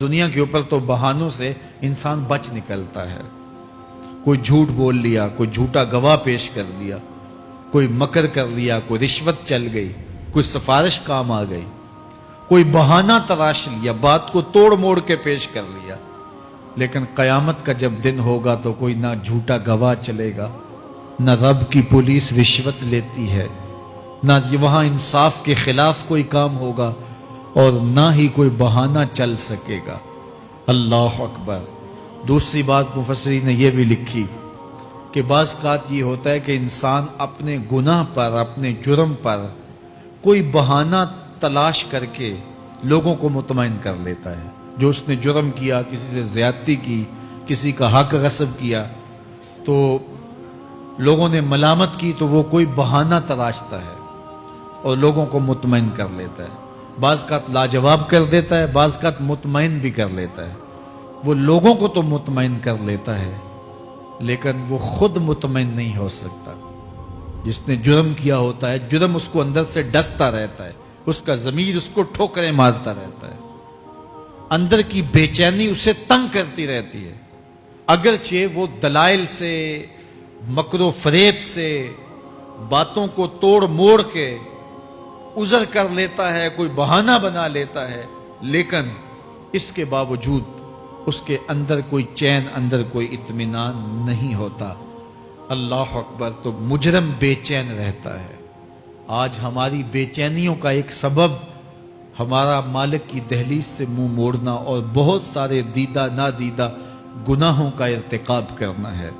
دنیا کے اوپر تو بہانوں سے انسان بچ نکلتا ہے. کوئی جھوٹ بول لیا، کوئی جھوٹا گواہ پیش کر دیا، کوئی مکر کر لیا، کوئی رشوت چل گئی، کوئی سفارش کام آ گئی، کوئی بہانہ تراش لیا، بات کو توڑ موڑ کے پیش کر لیا. لیکن قیامت کا جب دن ہوگا تو کوئی نہ جھوٹا گواہ چلے گا، نہ رب کی پولیس رشوت لیتی ہے، نہ وہاں انصاف کے خلاف کوئی کام ہوگا، اور نہ ہی کوئی بہانہ چل سکے گا. اللہ اکبر. دوسری بات مفسرین نے یہ بھی لکھی کہ بعض اوقات یہ ہوتا ہے کہ انسان اپنے گناہ پر، اپنے جرم پر کوئی بہانہ تلاش کر کے لوگوں کو مطمئن کر لیتا ہے. جو اس نے جرم کیا، کسی سے زیادتی کی، کسی کا حق غصب کیا، تو لوگوں نے ملامت کی تو وہ کوئی بہانہ تلاشتا ہے اور لوگوں کو مطمئن کر لیتا ہے. بعض اوقات لاجواب کر دیتا ہے، بعض اوقات مطمئن بھی کر لیتا ہے. وہ لوگوں کو تو مطمئن کر لیتا ہے لیکن وہ خود مطمئن نہیں ہو سکتا. جس نے جرم کیا ہوتا ہے، جرم اس کو اندر سے ڈستا رہتا ہے، اس کا ضمیر اس کو ٹھوکریں مارتا رہتا ہے، اندر کی بے چینی اسے تنگ کرتی رہتی ہے. اگرچہ وہ دلائل سے، مکر و فریب سے، باتوں کو توڑ موڑ کے عذر کر لیتا ہے، کوئی بہانہ بنا لیتا ہے، لیکن اس کے باوجود اس کے اندر کوئی چین، اندر کوئی اطمینان نہیں ہوتا. اللہ اکبر. تو مجرم بے چین رہتا ہے. آج ہماری بے چینیوں کا ایک سبب ہمارا مالک کی دہلیز سے منہ موڑنا اور بہت سارے دیدہ نادیدہ گناہوں کا ارتکاب کرنا ہے.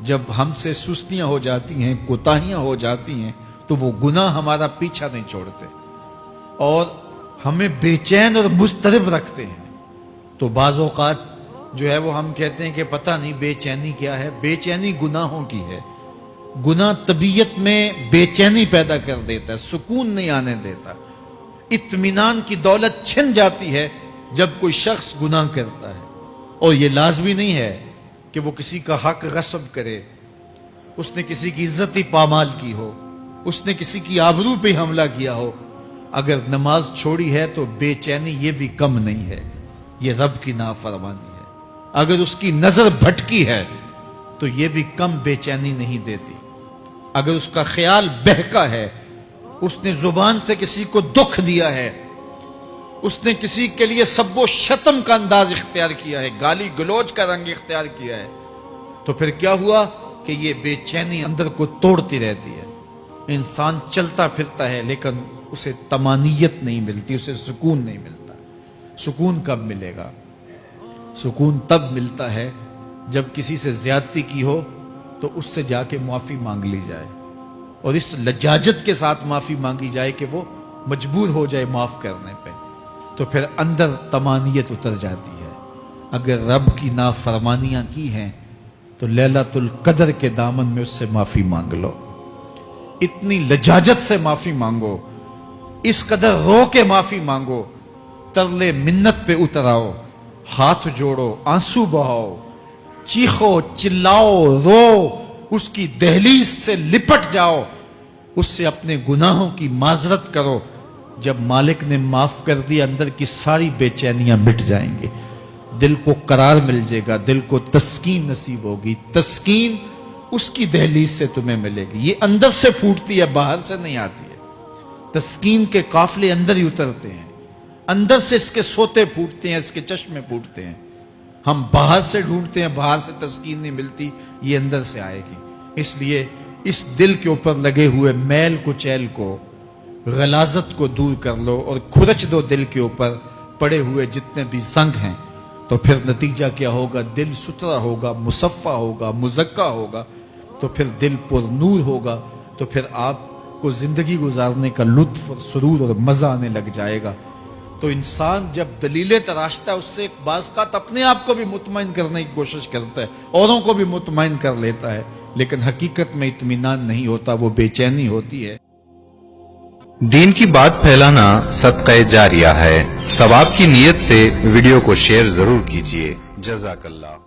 جب ہم سے سستیاں ہو جاتی ہیں، کوتاہیاں ہو جاتی ہیں، تو وہ گناہ ہمارا پیچھا نہیں چھوڑتے اور ہمیں بے چین اور مضطرب رکھتے ہیں. تو بعض اوقات جو ہے وہ ہم کہتے ہیں کہ پتہ نہیں بے چینی کیا ہے. بے چینی گناہوں کی ہے. گناہ طبیعت میں بے چینی پیدا کر دیتا ہے، سکون نہیں آنے دیتا. اطمینان کی دولت چھن جاتی ہے جب کوئی شخص گناہ کرتا ہے. اور یہ لازمی نہیں ہے کہ وہ کسی کا حق غصب کرے، اس نے کسی کی عزت ہی پامال کی ہو، اس نے کسی کی آبرو پہ حملہ کیا ہو. اگر نماز چھوڑی ہے تو بے چینی یہ بھی کم نہیں ہے، یہ رب کی نافرمانی ہے. اگر اس کی نظر بھٹکی ہے تو یہ بھی کم بے چینی نہیں دیتی. اگر اس کا خیال بہکا ہے، اس نے زبان سے کسی کو دکھ دیا ہے، اس نے کسی کے لیے سب و شتم کا انداز اختیار کیا ہے، گالی گلوچ کا رنگ اختیار کیا ہے، تو پھر کیا ہوا کہ یہ بے چینی اندر کو توڑتی رہتی ہے. انسان چلتا پھرتا ہے لیکن اسے طمانیت نہیں ملتی، اسے سکون نہیں ملتا. سکون کب ملے گا؟ سکون تب ملتا ہے جب کسی سے زیادتی کی ہو تو اس سے جا کے معافی مانگ لی جائے، اور اس لجاجت کے ساتھ معافی مانگی جائے کہ وہ مجبور ہو جائے معاف کرنے پہ، تو پھر اندر طمانیت اتر جاتی ہے. اگر رب کی نافرمانیاں کی ہیں تو لیلۃ القدر کے دامن میں اس سے معافی مانگ لو. اتنی لجاجت سے معافی مانگو، اس قدر رو کے معافی مانگو، ترلے منت پہ اتراؤ، ہاتھ جوڑو، آنسو بہاؤ، چیخو، چلاؤ، رو، اس کی دہلیز سے لپٹ جاؤ، اس سے اپنے گناہوں کی معذرت کرو. جب مالک نے معاف کر دیا، اندر کی ساری بے چینیاں مٹ جائیں گی، دل کو قرار مل جائے گا، دل کو تسکین نصیب ہوگی. تسکین اس کی دہلیز سے تمہیں ملے گی. یہ اندر سے پھوٹتی ہے، باہر سے نہیں آتی ہے. تسکین کے قافلے اندر ہی اترتے ہیں، اندر سے اس کے سوتے پھوٹتے ہیں، اس کے چشمے پھوٹتے ہیں. ہم باہر سے ڈھونڈتے ہیں، باہر سے تسکین نہیں ملتی، یہ اندر سے آئے گی. اس لیے اس دل کے اوپر لگے ہوئے میل کچیل کو، غلاظت کو دور کر لو اور کھرچ دو دل کے اوپر پڑے ہوئے جتنے بھی زنگ ہیں. تو پھر نتیجہ کیا ہوگا؟ دل ستھرا ہوگا، مصفا ہوگا، مزکا ہوگا، تو پھر دل پر نور ہوگا. تو پھر آپ کو زندگی گزارنے کا لطف اور سرور اور مزہ آنے لگ جائے گا. تو انسان جب دلیلیں تراشتا ہے، اس سے ایک بعض اوقات اپنے آپ کو بھی مطمئن کرنے کی کوشش کرتا ہے، اوروں کو بھی مطمئن کر لیتا ہے، لیکن حقیقت میں اطمینان نہیں ہوتا، وہ بے چینی ہوتی ہے. دین کی بات پھیلانا صدقہ جاریہ ہے. ثواب کی نیت سے ویڈیو کو شیئر ضرور کیجیے. جزاک اللہ.